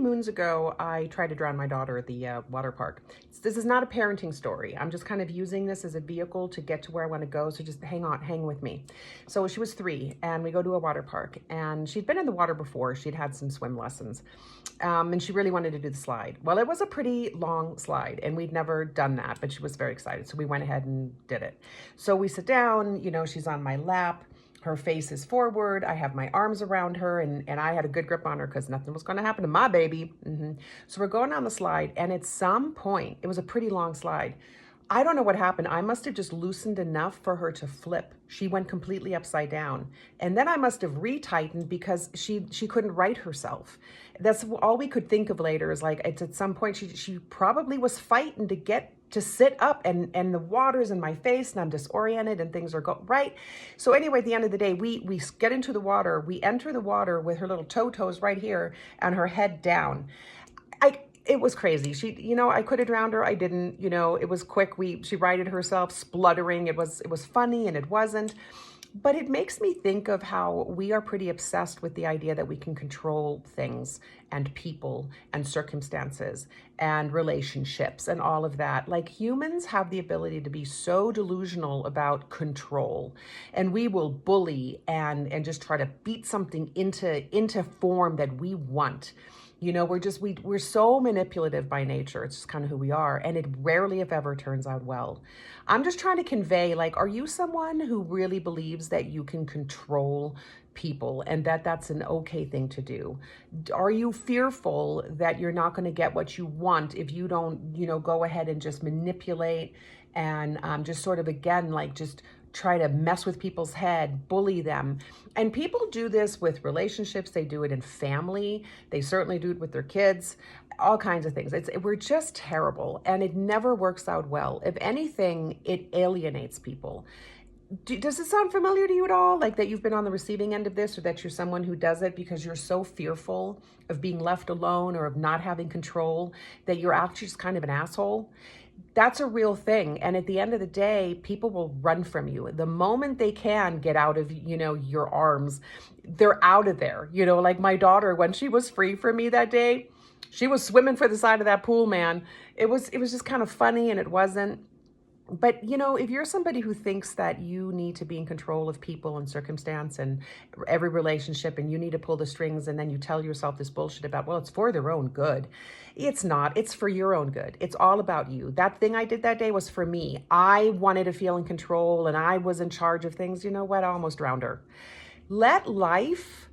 moons ago, I tried to drown my daughter at the water park. This is not a parenting story. I'm just kind of using this as a vehicle to get to where I want to go. So just hang with me. So she was 3 and we go to a water park, and she'd been in the water before. She'd had some swim lessons, and she really wanted to do the slide. Well, it was a pretty long slide and we'd never done that, but she was very excited. So we went ahead and did it. So we sit down, she's on my lap. Her face is forward. I have my arms around her, and I had a good grip on her because nothing was going to happen to my baby. So we're going down the slide, and at some point, it was a pretty long slide. I don't know what happened. I must have just loosened enough for her to flip. She went completely upside down. And then I must have retightened because she couldn't right herself. That's all we could think of later, is like, it's at some point she probably was fighting to get to sit up, and the water's in my face and I'm disoriented and things are right. So anyway, at the end of the day, we get into the water. We enter the water with her little toes right here and her head down. It was crazy. I could have drowned her. I didn't, it was quick. She righted herself, spluttering. It was funny, and it wasn't. But it makes me think of how we are pretty obsessed with the idea that we can control things and people and circumstances and relationships and all of that. Like, humans have the ability to be so delusional about control, and we will bully and just try to beat something into form that we want. We're so manipulative by nature. It's just kind of who we are. And it rarely, if ever, turns out well. I'm just trying to convey, like, are you someone who really believes that you can control people and that that's an okay thing to do? Are you fearful that you're not going to get what you want if you don't, go ahead and just manipulate and just sort of, again, like, just try to mess with people's head, bully them? And people do this with relationships. They do it in family. They certainly do it with their kids, all kinds of things. We're just terrible, and it never works out well. If anything, it alienates people. Does it sound familiar to you at all? Like, that you've been on the receiving end of this, or that you're someone who does it because you're so fearful of being left alone or of not having control that you're actually just kind of an asshole? That's a real thing. And at the end of the day, people will run from you. The moment they can get out of, your arms, they're out of there. Like my daughter, when she was free from me that day, she was swimming for the side of that pool, man. It was just kind of funny, and it wasn't. But, if you're somebody who thinks that you need to be in control of people and circumstance and every relationship, and you need to pull the strings, and then you tell yourself this bullshit about, well, it's for their own good. It's not. It's for your own good. It's all about you. That thing I did that day was for me. I wanted to feel in control, and I was in charge of things. You know what? I almost drowned her. Let life.